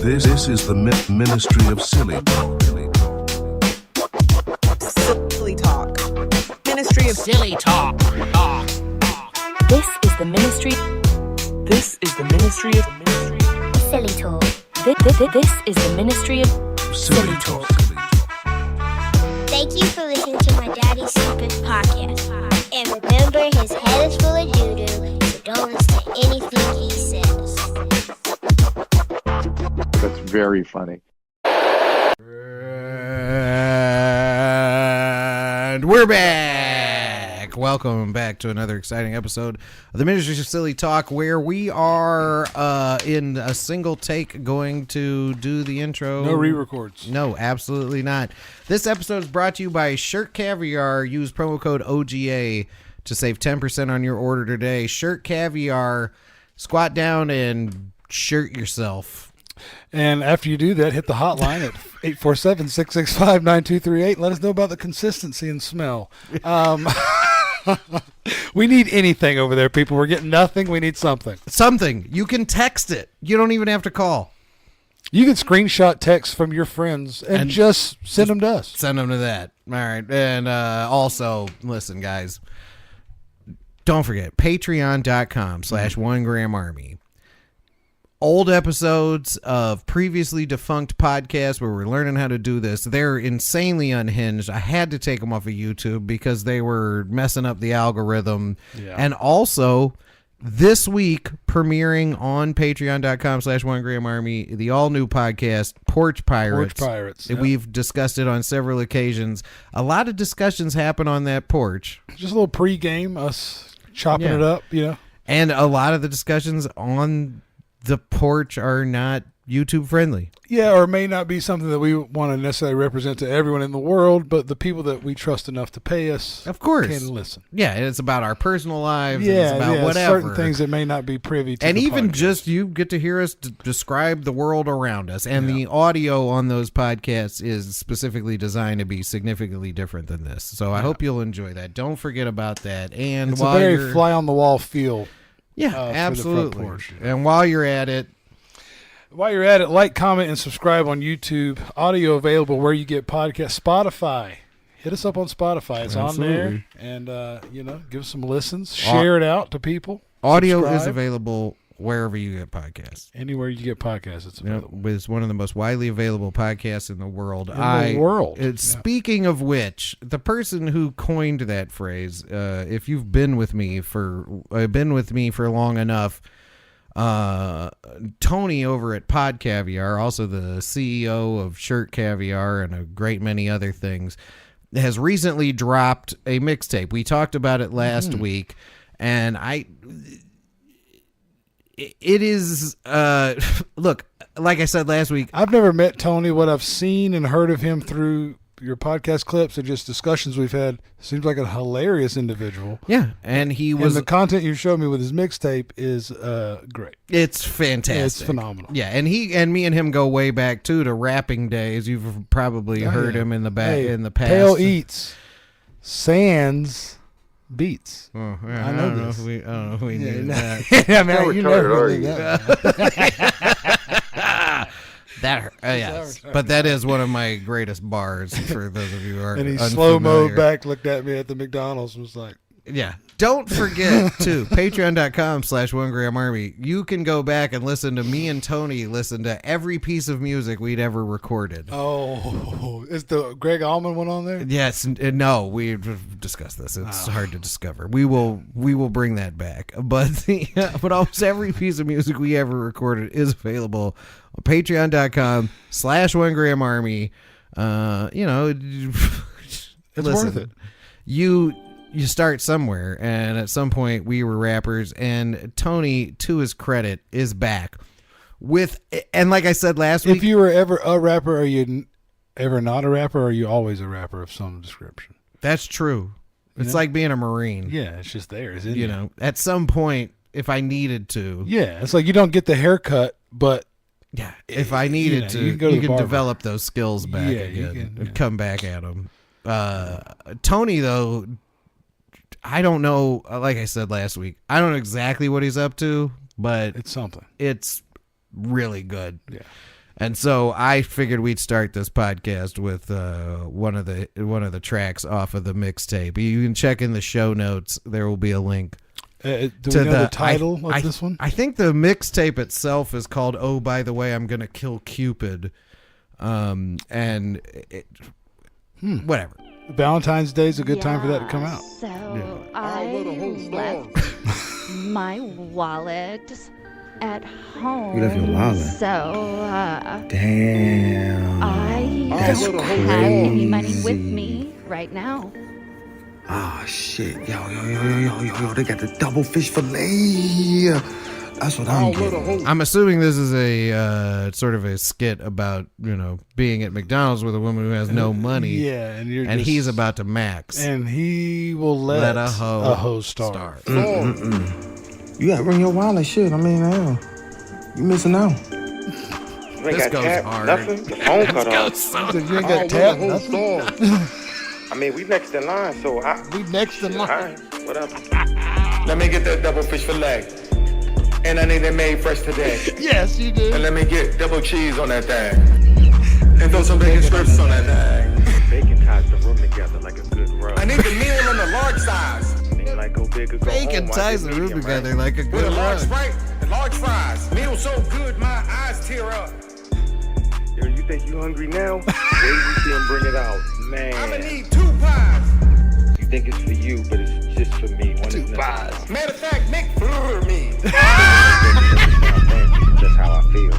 This is the Ministry of Silly Talk. Silly Talk. Ministry of Silly Talk. This is the Ministry. This is the Ministry of Silly Talk. This is the Ministry of Silly Talk. Thank you for listening to my Daddy's Stupid Podcast. And remember, his head is full of doo-doo, so don't listen to anything he says. That's very funny. And we're back. Welcome back to another exciting episode of the Ministry of Silly Talk, where we are in a single take going to do the intro. No re-records. No, absolutely not. This episode is brought to you by Shirt Caviar. Use promo code OGA to save 10% on your order today. Shirt Caviar. Squat down and shirt yourself. And after you do that, hit the hotline at 847-665-9238. Let us know about the consistency and smell. We need anything over there, people. We're getting nothing. We need something. Something. You can text it. You don't even have to call. You can screenshot texts from your friends and just send them to us. Send them to that. All right. And also, listen, guys, don't forget, patreon.com/1gramarmy. Old episodes of previously defunct podcasts where we're learning how to do this, they're insanely unhinged. I had to take them off of YouTube because they were messing up the algorithm. Yeah. And also, this week, premiering on patreon.com/1gramarmy, the all-new podcast, Porch Pirates. Porch Pirates. Yep. We've discussed it on several occasions. A lot of discussions happen on that porch. Just a little pregame, us chopping it up, you know. And a lot of the discussions on the porch are not YouTube friendly. Yeah, or may not be something that we want to necessarily represent to everyone in the world, but the people that we trust enough to pay us, of course, can listen. Yeah, and it's about our personal lives. Yeah, and it's about whatever. Certain things that may not be privy to. And even podcast. just you get to hear us describe the world around us, and the audio on those podcasts is specifically designed to be significantly different than this. So I hope you'll enjoy that. Don't forget about that. And it's a very fly on the wall feel. Yeah, absolutely. And while you're at it, like, comment, and subscribe on YouTube. Audio available where you get podcasts. Spotify. Hit us up on Spotify. It's on there. And, give us some listens. Share it out to people. Audio subscribe. is available wherever you get podcasts. Anywhere you get podcasts, it's available. It's one of the most widely available podcasts in the world. Speaking of which, the person who coined that phrase, if you've been with me for long enough, Tony over at Pod Caviar, also the CEO of Shirt Caviar and a great many other things, has recently dropped a mixtape. We talked about it last week, and it is, look, like I said last week, I've never met Tony. What I've seen and heard of him through your podcast clips and just discussions we've had, seems like a hilarious individual. Yeah, and the content you showed me with his mixtape is great. It's fantastic. It's phenomenal. Yeah, and me and him go way back too to rapping days. You've probably heard him in the past. Pale Eats, Sans Beats. Oh, yeah, I don't know if we knew that. Yeah, man, you never knew that. That hurt. Yes. But that is one of my greatest bars for those of you who are and he unfamiliar. slow-mo back, looked at me at the McDonald's and was like, yeah. Don't forget, too, patreon.com/1gramarmy. You can go back and listen to me and Tony listen to every piece of music we'd ever recorded. Oh, is the Greg Allman one on there? Yes. No, we've discussed this. It's hard to discover. We will bring that back. But almost every piece of music we ever recorded is available on patreon.com/1gramarmy. It's worth it. You start somewhere, and at some point we were rappers, and Tony, to his credit, is back and like I said last week, if you were ever a rapper, are you ever not a rapper, or are you always a rapper of some description? That's true. It's like being a Marine. Yeah, it's just there. It's at some point, if I needed to. Yeah, it's like you don't get the haircut, but yeah, if I needed to, you can develop those skills back again and come back at them. Tony, though, I don't know. Like I said last week, I don't know exactly what he's up to, but it's something. It's really good. Yeah. And so I figured we'd start this podcast with one of the tracks off of the mixtape. You can check in the show notes. There will be a link. Do we know the title of this one? I think the mixtape itself is called "Oh, by the way, I'm gonna kill Cupid," and whatever. Valentine's Day is a good time for that to come out. So I left my wallet at home. You left your wallet? So, damn. I That's don't have any money with me right now. Ah, shit. Yo, they got the double fish fillet. That's what I'm getting. I'm assuming this is a sort of a skit about, being at McDonald's with a woman who has no money. Yeah, and he's about to max. And he will let a hoe start. You gotta bring your wallet, shit. I mean, you missing out. This goes hard. Nothing. The phone cut off. So you ain't got tap nothing? I mean, we next in line, so we next in line. All right, whatever. Let me get that double fish fillet. And I need it made fresh today. Yes, you do. And let me get double cheese on that thing. And throw some bacon strips on that thing. Bacon ties the room together like a good rub. I need the meal in the large size. I mean, like go big or go Bacon home. ties the room together like a With good a large rug. Sprite and large fries. Meal so good, my eyes tear up. Yo, you think you hungry now? Wait till you see him bring it out. Man. I'ma need 2 pies. You think it's for you, but it's just for me. One 2 pies. Matter of fact, Nick for me. That's how I feel.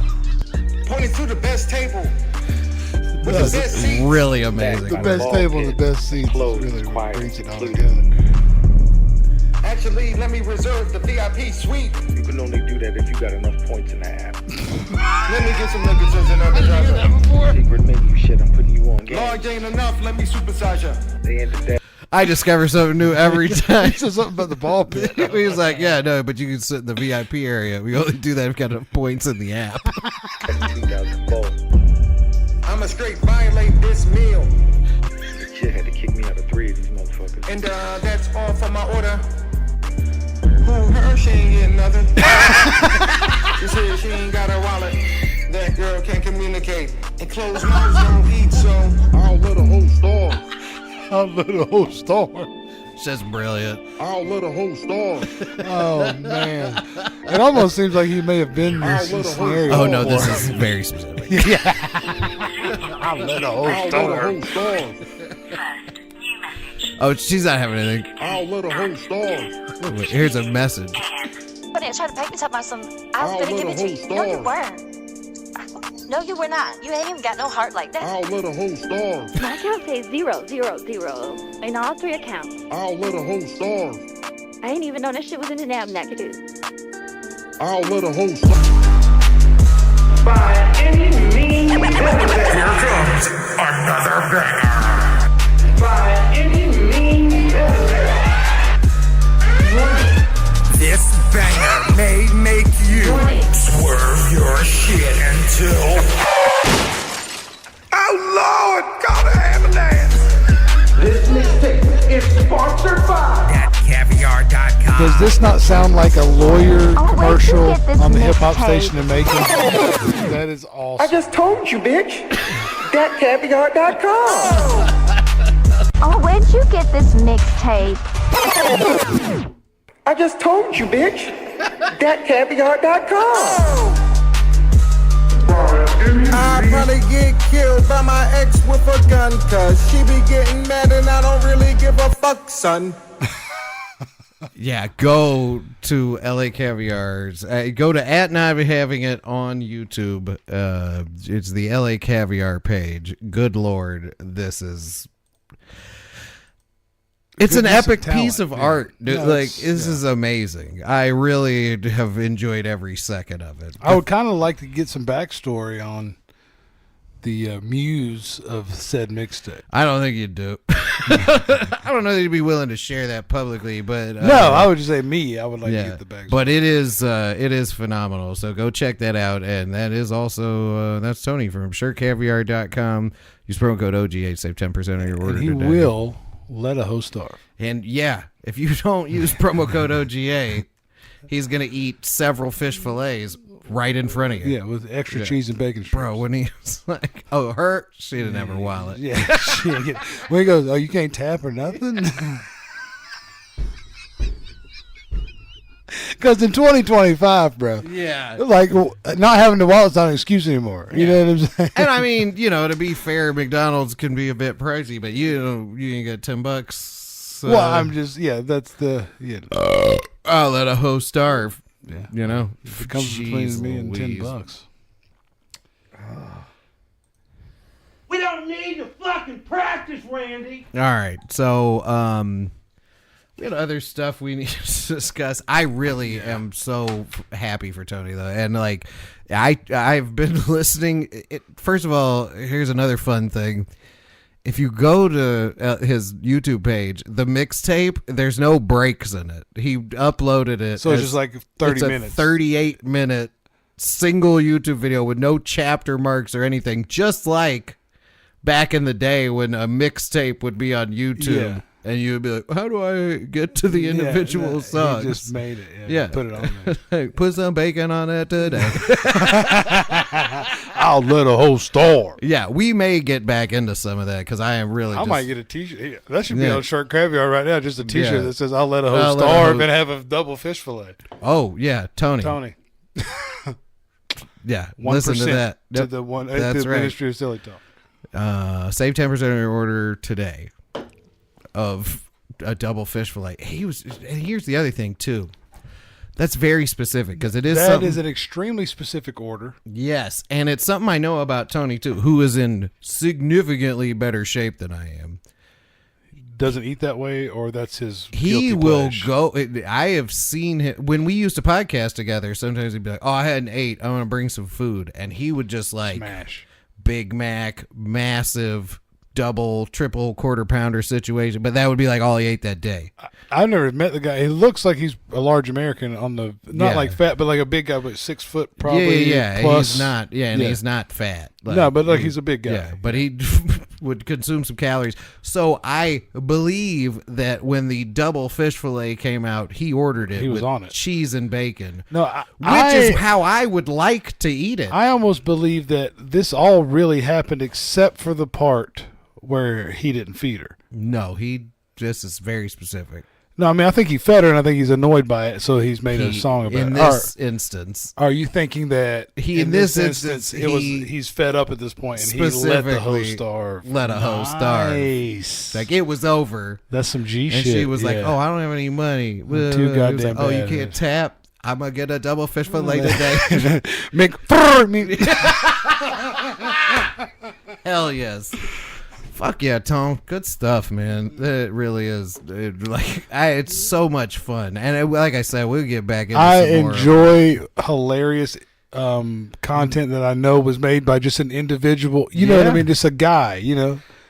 Pointing to the best table. With the This best is seats. really amazing. The best table and the best seats. Clothes Really required, brings it all included. together. Actually, let me reserve the VIP suite. You can only do that if you got enough points in the app. Let me get some liquors and other Secret menu shit, I'm putting you on game. Large ain't enough, let me supersize ya. They ended that. I discover something new every time. He said something about the ball pit. He was like, yeah, no, but you can sit in the VIP area. We only do that if we got enough points in the app. 2004. I'ma straight violate this meal. The shit had to kick me out of 3 of these motherfuckers. And that's all for my order. Who her? She ain't getting nothing. She said she ain't got her wallet. That girl can't communicate. And closed mouths don't eat, so I'll let a whole store. I'll let a whole store. Just brilliant. I'll let a whole store. Oh, man. It almost seems like he may have been this scenario. Oh, no, this before. is very specific. I'll let a whole store. Oh, she's not having anything. I'll let a whole store. Wait, here's a message. But they tried to pay me talking about some. I was gonna give it to you. No, you weren't. No, you were not. You ain't even got no heart like that. I'll let a whole store. My account says 0, 0, 0 in all 3 accounts. I'll let a whole store. I ain't even know that shit was in the damn nakadoo. I'll let a whole store. By any means necessary. Here comes another banger. By any means necessary. This banger may make you swerve your shit until. Oh Lord, call the ambulance. This mixtape is sponsored by Caviar.com. Does this not sound like a lawyer commercial on the hip-hop station in Macon? That is awesome. I just told you, bitch. Caviar.com. Oh, where'd you get this mixtape? I just told you, bitch. Caviar.com. I probably get killed by my ex with a gun, cause she be getting mad and I don't really give a fuck, son. Yeah, go to LA Caviar's. Go to @NotHavingIt on YouTube. It's the LA Caviar page. Good Lord, this is. It's an epic piece of art, dude. No, like this is amazing. I really have enjoyed every second of it. I would kind of like to get some backstory on the muse of said mixtape. I don't think you'd do. I don't know that you'd be willing to share that publicly, but No, I would just say me. I would like to get the backstory. But it is phenomenal. So go check that out, and that is also that's Tony from ShirtCaviar.com. Use promo code OGH, save 10% on your order. And he today. will let a host starve. And yeah, if you don't use promo code OGA, he's gonna eat several fish fillets right in front of you. Yeah, with extra cheese and bacon strips. Bro, when he was like, "Oh, her," she didn't have her wallet. Yeah, when he goes, "Oh, you can't tap or nothing." Because in 2025, bro, like not having the wallet's not an excuse anymore. You know what I'm saying? And I mean, to be fair, McDonald's can be a bit pricey, but you ain't got $10. Well, I'm just that's the I'll let a hoe starve. Yeah, if it comes between me and $10. We don't need to fucking practice, Randy. All right, so we had other stuff we need to discuss. I really am so happy for Tony though, and like I've been listening. First of all, here's another fun thing. If you go to his YouTube page, the mixtape, there's no breaks in it. He uploaded it. So it's just like 30 minutes. 38-minute single YouTube video with no chapter marks or anything, just like back in the day when a mixtape would be on YouTube. And you'd be like, how do I get to the individual songs? He just made it. Yeah. Put it on there. Put some bacon on it today. I'll let a whole starve. Yeah, we may get back into some of that because I am really. I might get a T-shirt. That should be on Shirt Caviar right now. Just a T-shirt that says "I'll let a hoe starve" and have a double fish fillet. Oh yeah, Tony. Yeah, 1% listen to that. To the one. That's the Ministry of Silly Talk. Save 10% on your order today of a double fish fillet. And here's the other thing too. That's very specific because it is. That is an extremely specific order. Yes, and it's something I know about Tony too, who is in significantly better shape than I am. Doesn't eat that way, or that's his. He will go. I have seen him when we used to podcast together. Sometimes he'd be like, "Oh, I hadn't ate. I want to bring some food," and he would just like smash Big Mac, massive. Double, triple, quarter pounder situation, but that would be like all he ate that day. I've never met the guy. He looks like he's a large American on the like fat, but like a big guy, but 6 foot probably. Yeah. Plus. He's not. Yeah, and he's not fat. No, but like he's a big guy. Yeah, but he would consume some calories. So I believe that when the double fish fillet came out, he ordered it. He was with on it. Cheese and bacon. No, which is how I would like to eat it. I almost believe that this all really happened, except for the part where he didn't feed her. No, he just is very specific. No, I mean, I think he fed her, and I think he's annoyed by it, so he's made a song about it. In this instance. Are you thinking that in this instance he's fed up at this point, and he let the hoe starve? Let a hoe starve. Like, it was over. That's some G shit. And she was like, oh, I don't have any money. Too goddamn like, oh, you bad. can't tap? I'm going to get a double fish fillet today. Hell yes. Fuck yeah, Tom. Good stuff, man. It really is. It's so much fun. And like I said, we'll get back into some more. Enjoy hilarious content that I know was made by just an individual. You know what I mean? Just a guy,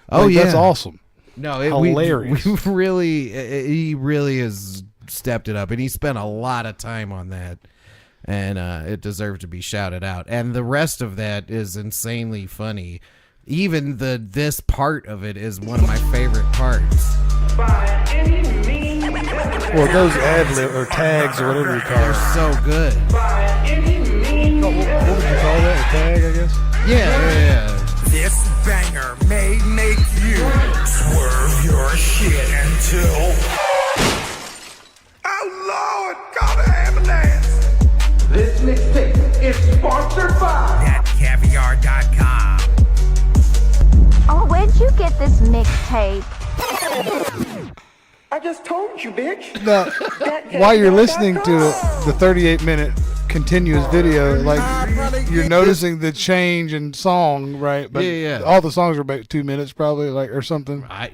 Oh, yeah. That's awesome. No, hilarious. He really has stepped it up. And he spent a lot of time on that. And it deserves to be shouted out. And the rest of that is insanely funny. Even this part of it is one of my favorite parts. By any means. Well, those ad-lib or tags or whatever you call They're it. so good. By any means. What would you call that? A tag, I guess? Yeah. This banger may make you swerve your shit until. Oh Lord, call the ambulance. This mixtape is sponsored by Caviar.com. Oh, where'd you get this mixtape? I just told you, bitch. Now, while you're listening to the 38-minute continuous video, like you're noticing the change in song, right? But all the songs are about 2 minutes, probably, like or something. It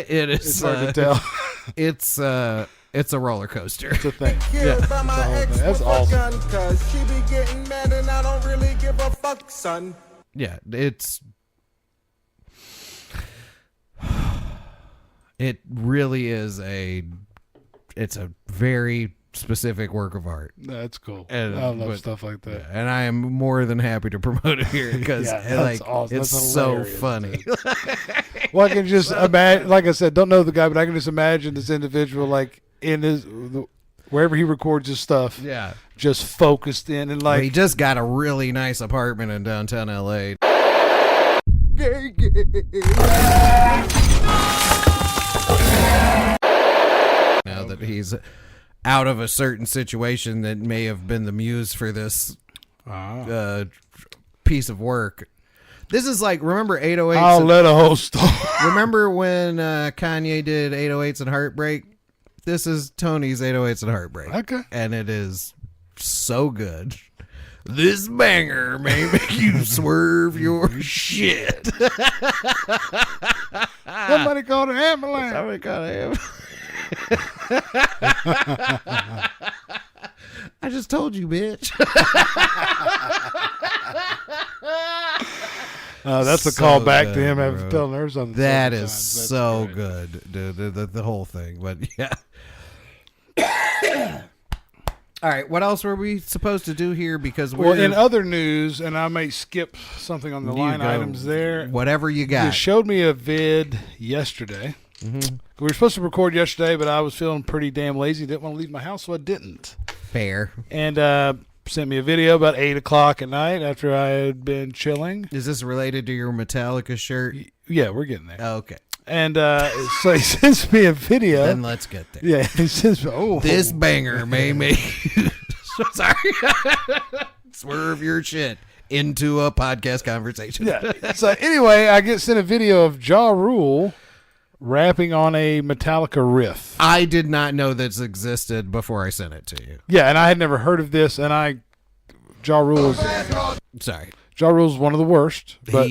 is. It's hard to tell. It's a roller coaster. It's a thing. Killed by my ex That's with awesome. a gun, 'cause she be getting mad and I don't really give a fuck, son. Yeah, it really is it's a very specific work of art. That's cool. And, I love stuff like that. Yeah, and I am more than happy to promote it here because awesome. It's That's so hilarious. funny. Well, I can just imagine, like I said, don't know the guy, but I can just imagine this individual like in his wherever he records his stuff. Yeah. Just focused in and like he just got a really nice apartment in downtown LA. Now that he's out of a certain situation that may have been the muse for this piece of work. This is like, remember 808s? I'll let a host. Remember when Kanye did 808s and Heartbreak? This is Tony's 808s and Heartbreak. Okay. And it is so good. This banger may make you swerve your shit. Somebody called an ambulance. Somebody called an ambulance. I just told you, bitch. That's a call back to him after telling her something. That is so good, dude. The whole thing. But yeah. All right, what else were we supposed to do here? Because well, in other news, and I may skip something on the line items there. Whatever you got. You showed me a vid yesterday. Mm-hmm. We were supposed to record yesterday, but I was feeling pretty damn lazy. Didn't want to leave my house, so I didn't. Fair. And sent me a video about 8 o'clock at night after I had been chilling. Is this related to your Metallica shirt? Yeah, we're getting there. Oh, okay. And so he sends me a video. Then let's get there. Yeah, he says, this banger may make you sorry. Swerve your shit into a podcast conversation. Yeah. So anyway, I get sent a video of Ja Rule rapping on a Metallica riff. I did not know this existed before I sent it to you. Yeah, and I had never heard of this, and Ja Rule is Ja Rule's one of the worst. But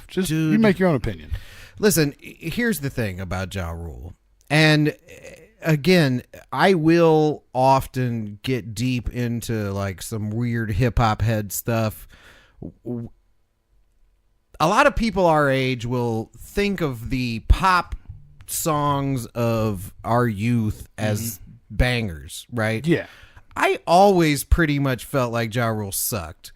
dude, you make your own opinion. Listen, here's the thing about Ja Rule. And again, I will often get deep into like some weird hip hop head stuff. A lot of people our age will think of the pop songs of our youth as bangers, right? Yeah. I always pretty much felt like Ja Rule sucked.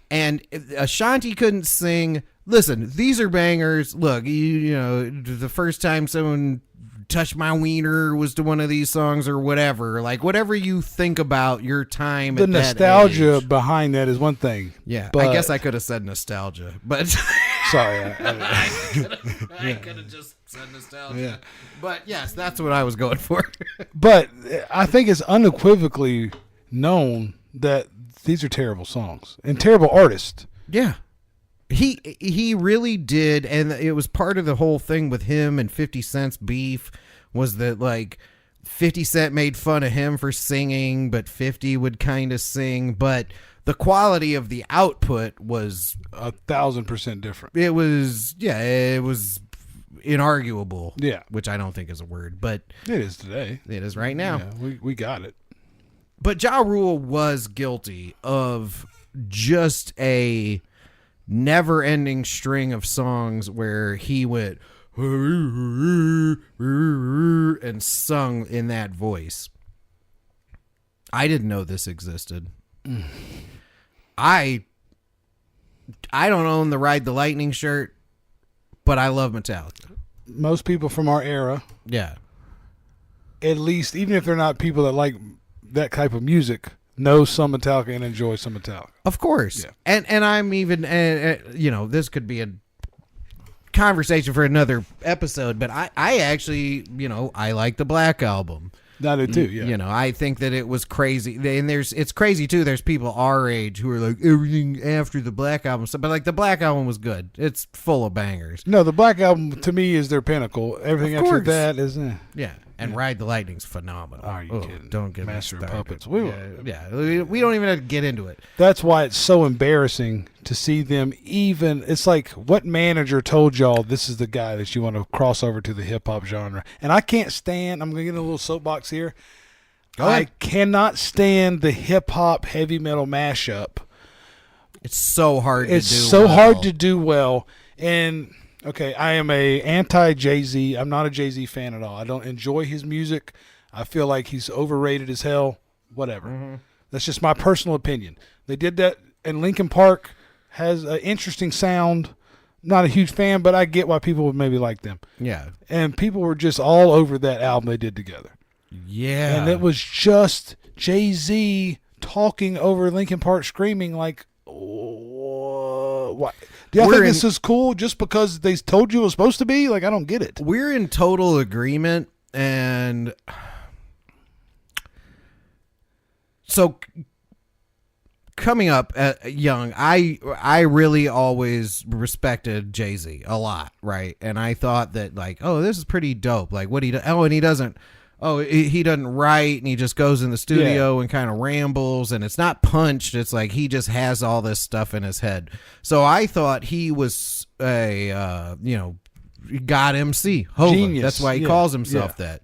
And Ashanti couldn't sing. Listen, these are bangers. Look, you know, the first time someone touched my wiener was to one of these songs or whatever. Like, whatever you think about your time the at that nostalgia age. Behind that is one thing. Yeah, but I guess I could have said nostalgia, but sorry. I could have just said nostalgia. Yeah. But yes, that's what I was going for. But I think it's unequivocally known that these are terrible songs and terrible artists. Yeah. He really did, and it was part of the whole thing with him and 50 Cent's beef was that, like, 50 Cent made fun of him for singing, but 50 would kind of sing, but the quality of the output was 1,000% different. It was inarguable. Yeah. Which I don't think is a word, but it is today. It is right now. Yeah, we got it. But Ja Rule was guilty of just a never-ending string of songs where he went and sung in that voice. I didn't know this existed. I don't own the Ride the Lightning shirt, but I love Metallica. Most people from our era, yeah, at least, even if they're not people that like that type of music, know some Metallica and enjoy some Metallica. Of course. Yeah. And I'm even, you know, this could be a conversation for another episode, but I actually, you know, I like the Black Album. I do too, yeah. You know, I think that it was crazy. And it's crazy too. There's people our age who are like everything after the Black Album. But like the Black Album was good. It's full of bangers. No, the Black Album to me is their pinnacle. Everything after that is yeah. And Ride the Lightning's phenomenal. Are you kidding? Don't get Master me of started. Puppets. We don't even have to get into it. That's why it's so embarrassing to see them even. It's like, what manager told y'all this is the guy that you want to cross over to the hip hop genre? And I can't stand. I'm going to get in a little soapbox here. I cannot stand the hip hop heavy metal mashup. It's so hard to do. It's so hard to do well. And okay, I am a anti-Jay-Z. I'm not a Jay-Z fan at all. I don't enjoy his music. I feel like he's overrated as hell. Whatever. Mm-hmm. That's just my personal opinion. They did that, and Linkin Park has an interesting sound. Not a huge fan, but I get why people would maybe like them. Yeah. And people were just all over that album they did together. Yeah. And it was just Jay-Z talking over Linkin Park screaming like, what? Do y'all think this is cool just because they told you it was supposed to be? Like, I don't get it. We're in total agreement, and so coming up young, I really always respected Jay-Z a lot, right? And I thought that, like, oh, this is pretty dope. Like, what he do? Oh, and he doesn't write, and he just goes in the studio and kind of rambles, and it's not punched. It's like he just has all this stuff in his head. So I thought he was a God MC, Hova. Genius. That's why he calls himself that.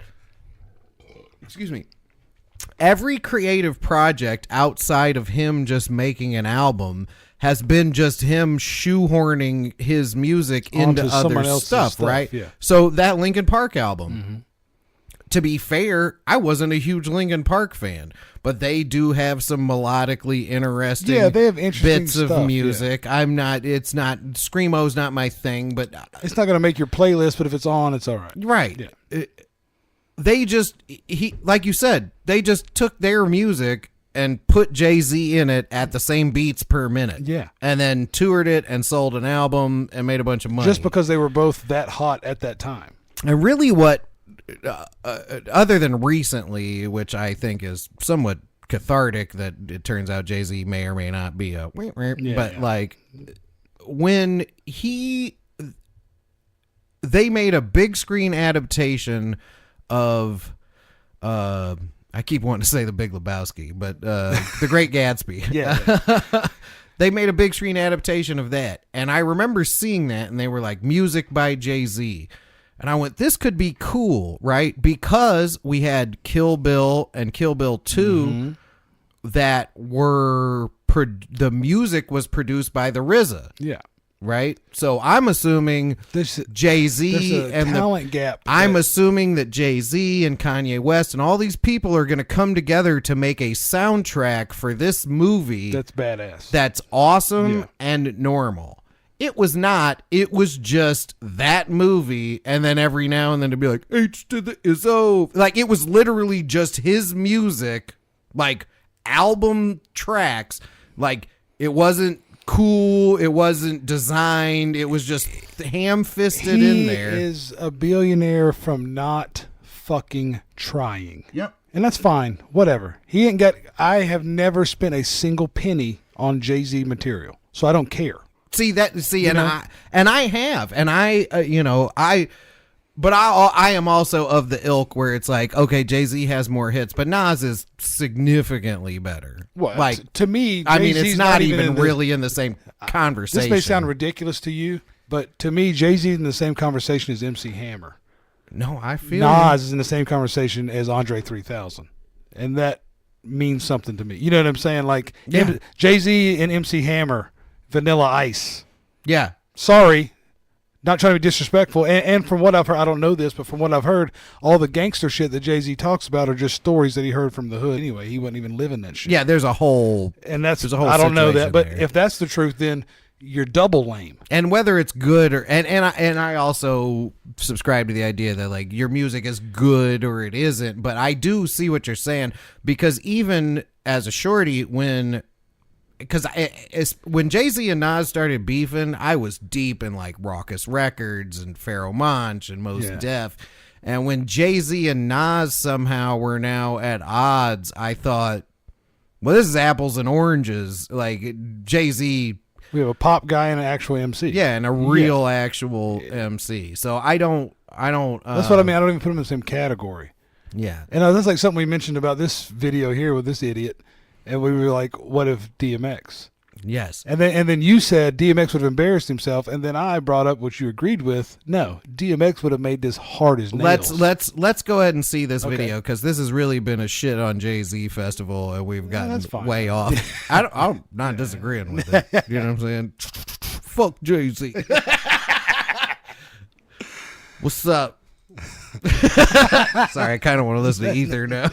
Excuse me. Every creative project outside of him just making an album has been just him shoehorning his music into other stuff, right? Yeah. So that Linkin Park album, to be fair, I wasn't a huge Linkin Park fan, but they do have some melodically interesting they have interesting bits of stuff, music. It's not, Screamo's not my thing, but it's not going to make your playlist, but if it's on, it's all right. Right. Yeah. They just, like you said, they just took their music and put Jay-Z in it at the same beats per minute. Yeah. And then toured it and sold an album and made a bunch of money. Just because they were both that hot at that time. And really what, other than recently, which I think is somewhat cathartic that it turns out Jay-Z may or may not be like when they made a big screen adaptation of I keep wanting to say The Big Lebowski, but The Great Gatsby. Yeah. They made a big screen adaptation of that, and I remember seeing that, and they were like, music by Jay-Z. And I went, this could be cool, right? Because we had Kill Bill and Kill Bill 2 that were the music was produced by the RZA. Yeah. Right? So I'm assuming Jay-Z and talent gap. I'm assuming that Jay-Z and Kanye West and all these people are going to come together to make a soundtrack for this movie. That's badass. That's awesome and normal. It was not. It was just that movie, and then every now and then to be like, H to the Izzo. Like, it was literally just his music, like, album tracks. Like, it wasn't cool. It wasn't designed. It was just ham-fisted in there. He is a billionaire from not fucking trying. Yep. And that's fine. Whatever. He ain't got... I have never spent a single penny on Jay-Z material, so I don't care. I have, and but I am also of the ilk where it's like, okay, Jay-Z has more hits, but Nas is significantly better. Well, like, to me, I mean, Jay-Z's it's not even in really in the same conversation. This may sound ridiculous to you, but to me, Jay-Z is in the same conversation as MC Hammer. No, I feel Nas is in the same conversation as Andre 3000, and that means something to me. You know what I'm saying? Like, Jay-Z and MC Hammer, Vanilla Ice. Yeah. Sorry, not trying to be disrespectful. And from what I've heard, I don't know this, but from what I've heard, all the gangster shit that Jay-Z talks about are just stories that he heard from the hood. Anyway, he wasn't even living that shit. Yeah, there's a whole I don't know that, but if that's the truth, then you're double lame. And whether it's good or and I also subscribe to the idea that, like, your music is good or it isn't, but I do see what you're saying, because even as a shorty, when Jay-Z and Nas started beefing, I was deep in, like, Raucous Records and Pharoah Monch and Mos Def. And when Jay-Z and Nas somehow were now at odds, I thought, well, this is apples and oranges. Like, Jay-Z... We have a pop guy and an actual MC. Yeah, and a real actual MC. So I don't... That's what I mean. I don't even put him in the same category. Yeah. And that's like something we mentioned about this video here with this idiot. And we were like, what if DMX? Yes. And then you said DMX would have embarrassed himself, and then I brought up what you agreed with. No, DMX would have made this hard as nails. Let's go ahead and see this video, because this has really been a shit on Jay-Z festival, and we've gotten way off. I'm not disagreeing with it. You know what I'm saying? Fuck Jay-Z. What's up? Sorry, I kind of want to listen to Ether now.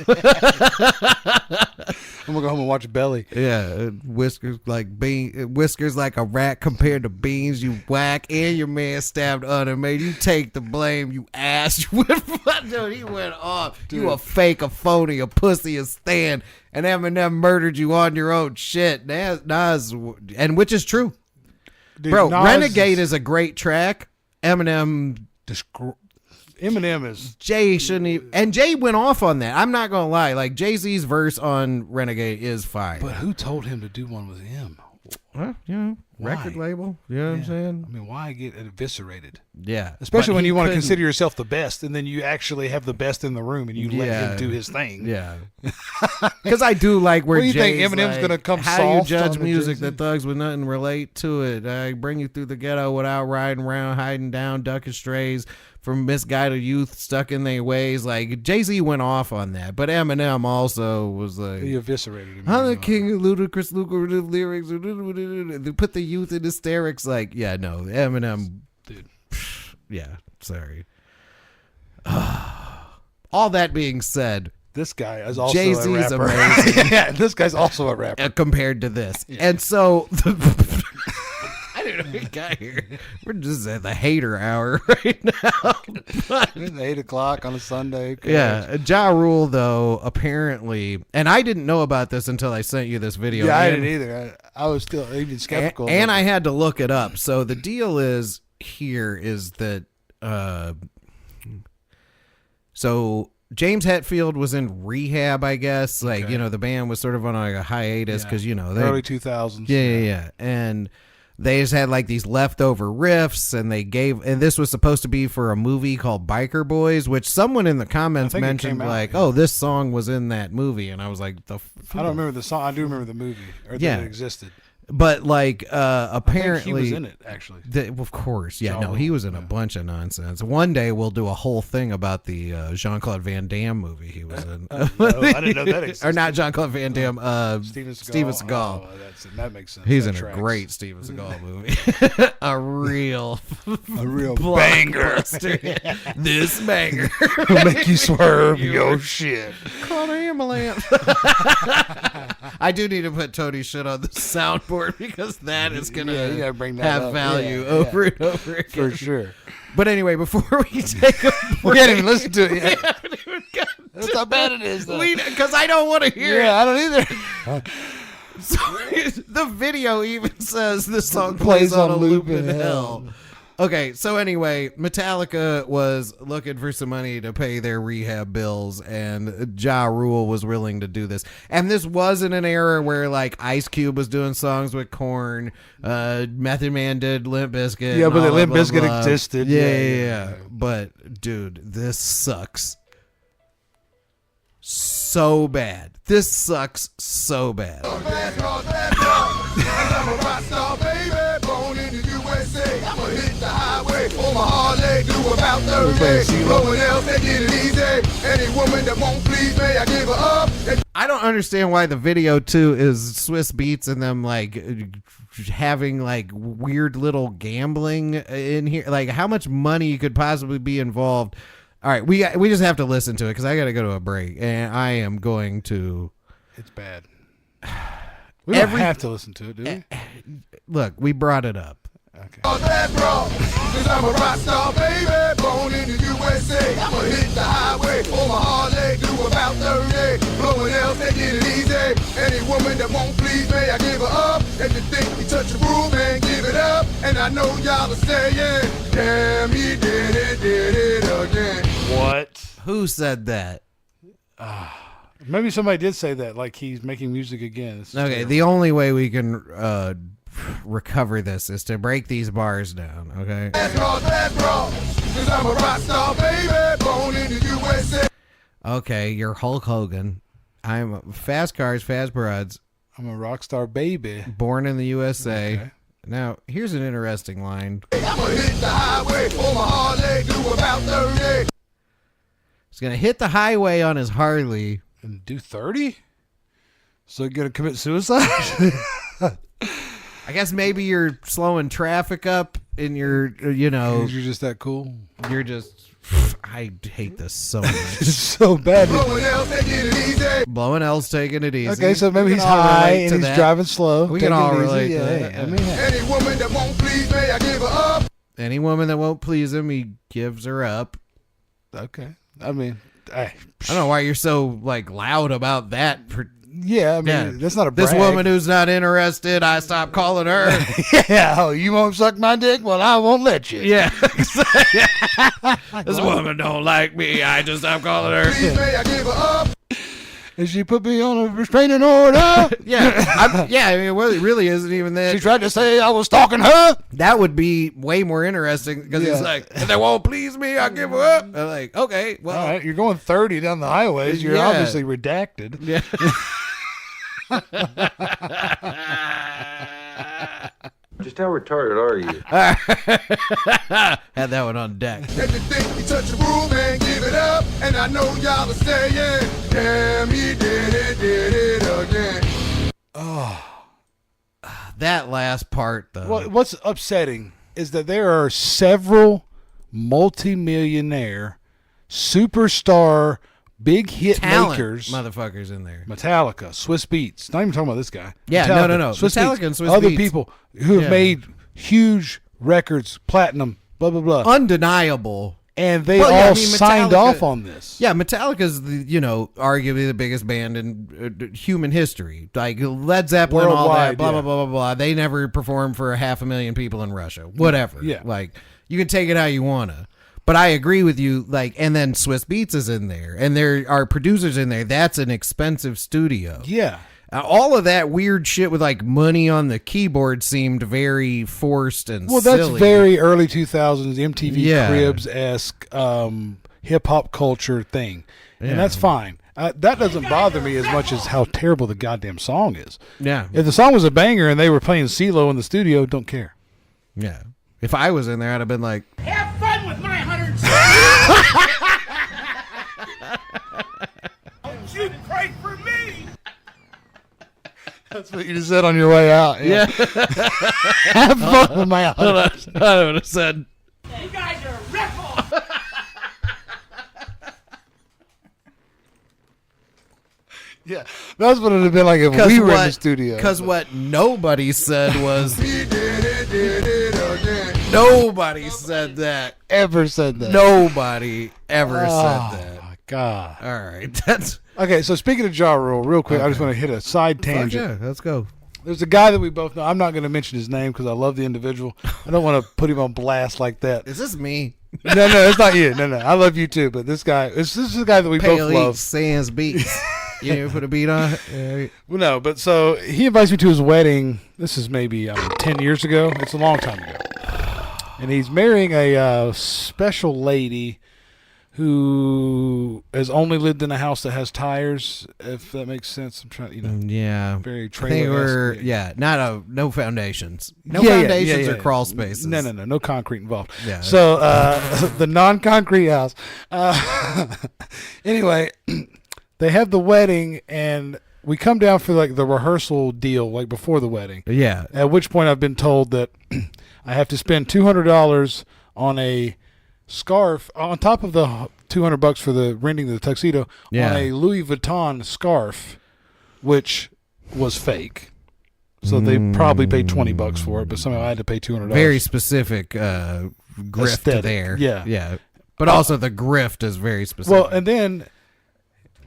I'm gonna go home and watch Belly. Yeah, whiskers like whiskers like a rat compared to beans. You whack, and your man stabbed under. Man, you take the blame. You ass. Dude, he went off. Dude. You a fake, a phony, a pussy, a stand, and Eminem murdered you on your own shit. Nas, and which is true, dude, bro. Nas Renegade is a great track. Eminem is Jay shouldn't even, and Jay went off on that. I'm not gonna lie, like Jay-Z's verse on Renegade is fire. But who told him to do one with him? Well, you know, record label. You know what I'm saying? I mean, why get eviscerated? Yeah, especially when you want to consider yourself the best, and then you actually have the best in the room, and you let him do his thing. Yeah, because I do like where you Jay's think Eminem's gonna come. How do you judge music that thugs with nothing relate to it? I bring you through the ghetto without riding around, hiding down, ducking strays from misguided youth stuck in their ways. Like Jay-Z went off on that, but Eminem also was like, he eviscerated him. I'm the king of ludicrous lyrics. They put the youth in hysterics. Like, yeah, no, Eminem, dude. Yeah, sorry. All that being said, this guy is also Jay-Z's a rapper. amazing. Yeah, this guy's also a rapper compared to this, and so. I don't know how we got here. We're just at the hater hour right now. It's 8 o'clock on a Sunday. Yeah. Ja Rule, though, apparently, and I didn't know about this until I sent you this video. Yeah, I didn't either. I was still even skeptical. And I had to look it up. So the deal is that so James Hetfield was in rehab, I guess. Like, you know, the band was sort of on like a hiatus because, you know, early 2000s. Yeah. And they just had like these leftover riffs, and this was supposed to be for a movie called Biker Boys, which someone in the comments mentioned oh, this song was in that movie, and I was like, I don't remember the song. I do remember the movie, or that it existed. But like apparently he was in it actually. Of course, yeah. No, he was in a bunch of nonsense. One day we'll do a whole thing about the Jean-Claude Van Damme movie he was in. No, I didn't know that existed. Or not Jean-Claude Van Damme. Steven Seagal. Oh, that makes sense. He's in a great Steven Seagal movie. a real banger. This banger will make you swerve your shit. Call the ambulance. I do need to put Tony's shit on the soundboard because that is going to have value over and over again. For sure. But anyway, before we take a break, we haven't even listened to it yet. That's how bad it is, though. Because I don't want to hear it. Yeah, I don't either. So the video even says this song plays on a loop in hell. Okay, so anyway, Metallica was looking for some money to pay their rehab bills, and Ja Rule was willing to do this. And this wasn't an era where like Ice Cube was doing songs with Korn, Method Man did Limp Bizkit. Yeah, but the Limp Bizkit existed. Yeah. But dude, this sucks so bad. This sucks so bad. On my Harley, do about 30. No one else that did it easy. Any woman that won't please me, I give her up. I don't understand why the video too is Swiss Beats and them like having like weird little gambling in here. Like how much money could possibly be involved? All right, we just have to listen to it because I got to go to a break, and I am going to. It's bad. We don't have to listen to it, do we? Look, we brought it up. Okay. Cause I'm a rock star, baby, born in the USA. I'ma hit the highway on my Harley, do about 30. No one else that did it easy. Any woman that won't please me, I give her up. If you think you touch a broom, man, give it up. And I know y'all are saying, damn, he did it again. What? Who said that? Maybe somebody did say that, like he's making music again. Okay, terrible. The only way we can recover this is to break these bars down, okay? That's raw, cause I'm a rock star, baby, born in the USA. Okay, you're Hulk Hogan. I'm fast cars, fast broads. I'm a rock star, baby. Born in the USA. Okay. Now, here's an interesting line. I'ma hit the highway on my Harley, do about 30. He's gonna hit the highway on his Harley. And do 30? So you're gonna commit suicide? I guess maybe you're slowing traffic up in your, you know, you're just that cool. You're just. I hate this so much. It's so bad. Blowing L's taking it easy. Okay, so maybe he's high and he's driving slow. We can all relate to that. Yeah. I mean, Any woman that won't please me, I give her up. Any woman that won't please him, he gives her up. Okay. I mean, I don't know why you're so like loud about that. Yeah, I mean, that's not a brag. This woman who's not interested, I stop calling her. Yeah, oh, you won't suck my dick? Well, I won't let you. Yeah. This woman don't like me. I just stop calling her. Please me, I give her up. And she put me on a restraining order. Yeah. I mean, well, it really isn't even that. She tried to say I was stalking her. That would be way more interesting because he's like, if they won't please me, I'll give her up. I'm like, okay, well. All right, you're going 30 down the highways. You're obviously redacted. Yeah. Just how retarded are you? Had that one on deck. If you think you touch a rule, man, give it up. And I know y'all are saying, damn, he did it again. Oh. That last part, though. Well, what's upsetting is that there are several multi-millionaire, superstar, big hit Talent makers, motherfuckers in there. Metallica, Swiss Beats. Not even talking about this guy. Yeah, Metallica, no. Swiss Metallica Beats, and Swiss other Beats. people who have made huge records, platinum, blah blah blah, undeniable, and they all signed off on this. Yeah, Metallica's arguably the biggest band in human history. Like Led Zeppelin, all that, blah blah blah blah blah. They never performed for 500,000 people in Russia. Whatever. Yeah, like you can take it how you wanna. But I agree with you, like, and then Swiss Beats is in there, and there are producers in there. That's an expensive studio. Yeah. All of that weird shit with, like, money on the keyboard seemed very forced and silly. Well, that's very early 2000s MTV Yeah. Cribs-esque hip-hop culture thing. And that's fine. That doesn't bother me as much as how terrible the goddamn song is. Yeah. If the song was a banger and they were playing CeeLo in the studio, don't care. Yeah. If I was in there, I'd have been like, Have fun with my 100. Don't you pray for me. That's what you just said on your way out. yeah. Have fun with my house. I would have said, You guys are a ripple. Yeah, that's what it would have been like if we were in the studio. Because what nobody said was, He did it again. nobody said that. Ever said that. Nobody ever said Oh, that. my God. All right. That's Okay, so speaking of Ja Rule, real quick, I just want to hit a side tangent. yeah, let's go. There's a guy that we both know. I'm not going to mention his name because I love the individual. I don't want to put him on blast like that. Is this me? No, it's not you. No, I love you too. But this guy, this is the guy that we Pale both love. Sans beats. You didn't put a beat on? Yeah. Well, no, but so he invites me to his wedding. This is maybe 10 years ago. It's a long time ago. And he's marrying a special lady who has only lived in a house that has tires, if that makes sense. I'm trying, Yeah. very They trailer. were, no foundations. No Yeah, foundations yeah. or crawl spaces. No concrete involved. Yeah. So the non-concrete house. Anyway, they have the wedding, and we come down for like the rehearsal deal, like before the wedding. Yeah. At which point I've been told that I have to spend $200 on a scarf on top of the $200 for the renting the tuxedo on a Louis Vuitton scarf, which was fake. So they probably paid $20 for it, but somehow I had to pay $200. Very specific grift Aesthetic. there. Yeah. Yeah. But also the grift is very specific. Well, and then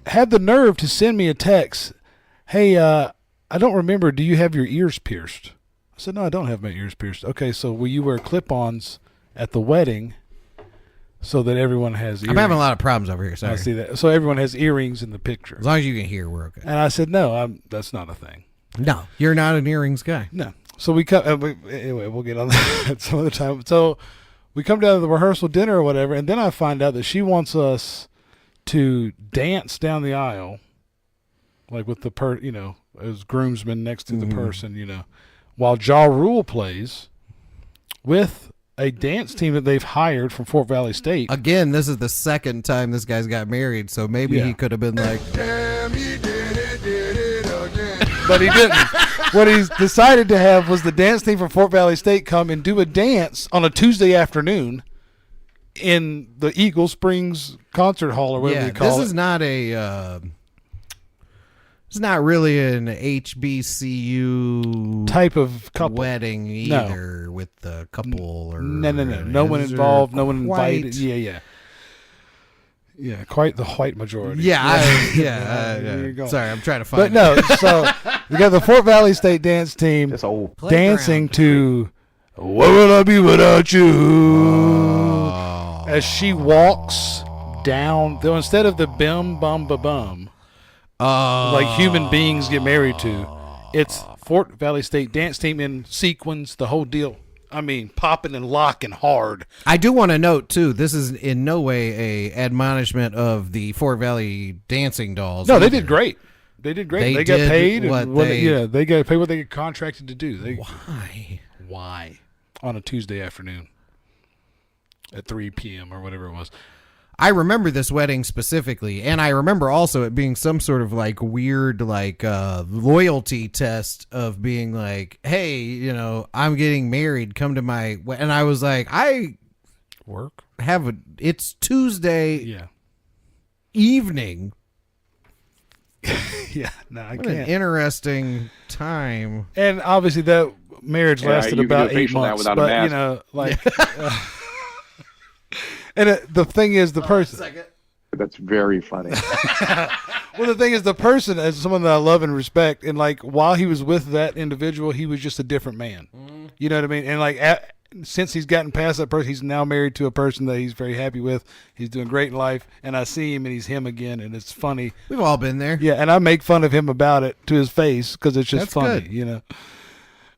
had the nerve to send me a text. Hey, I don't remember. Do you have your ears pierced? I said, no, I don't have my ears pierced. Okay, so will you wear clip-ons at the wedding so that everyone has earrings? I'm having a lot of problems over here. Sorry. I see that. So everyone has earrings in the picture. As long as you can hear, we're okay. And I said, no, that's not a thing. No, you're not an earrings guy. No. So we come. Anyway, we'll get on that some other time. So we come down to the rehearsal dinner or whatever, and then I find out that she wants us to dance down the aisle, like with the as groomsmen next to the person, while Ja Rule plays with a dance team that they've hired from Fort Valley State. Again, this is the second time this guy's got married, so maybe he could have been like, Damn, he did it again. but he didn't. What he's decided to have was the dance team from Fort Valley State come and do a dance on a Tuesday afternoon in the Eagle Springs Concert Hall or whatever they call it. This is not a. It's not really an HBCU type of couple wedding either with the couple or no one involved, no one invited. Yeah. Quite the white majority. Sorry, I'm trying to find. But no, so we got the Fort Valley State dance team dancing to "What Will I Be Without You" as she walks down. Though instead of the bim bum ba bum. Like human beings get married to. It's Fort Valley State dance team in sequins, the whole deal. I mean, popping and locking hard. I do want to note, too, this is in no way a admonishment of the Fort Valley dancing dolls. No, they did great. They got paid. They got paid what they get contracted to do. Why? On a Tuesday afternoon at 3 p.m. or whatever it was. I remember this wedding specifically, and I remember also it being some sort of like weird like loyalty test of being like, hey, I'm getting married, come to my and I was like, I work it's Tuesday evening. I can't. An interesting time. And obviously that marriage lasted about 8 months, but and the thing is, the person. That's very funny. Well, the thing is, the person is someone that I love and respect, and like while he was with that individual, he was just a different man. You know what I mean? And like since he's gotten past that person, he's now married to a person that he's very happy with. He's doing great in life, and I see him, and he's him again, and it's funny. We've all been there. Yeah, and I make fun of him about it to his face because it's just funny, good.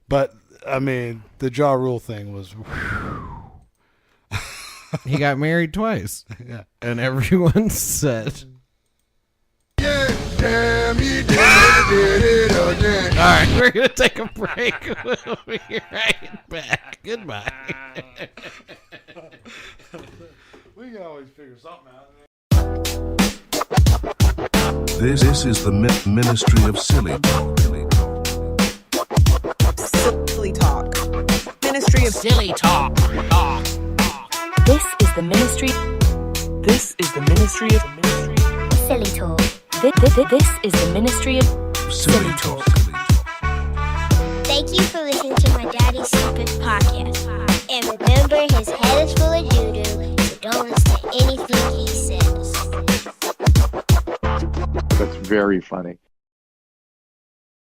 But I mean, the Ja Rule thing was. He got married twice. Yeah. And everyone said. Damn, he did it again. All right, we're going to take a break. We'll be right back. Goodbye. We can always figure something out. This is the Ministry of Silly Talk. Silly Talk. Ministry of Silly Talk. This is the ministry. This is the Ministry of Silly Talk. This is the ministry of Silly Talk. Thank you for listening to my Daddy's Stupid Podcast. And remember, his head is full of doo-doo, so don't listen to anything he says. That's very funny.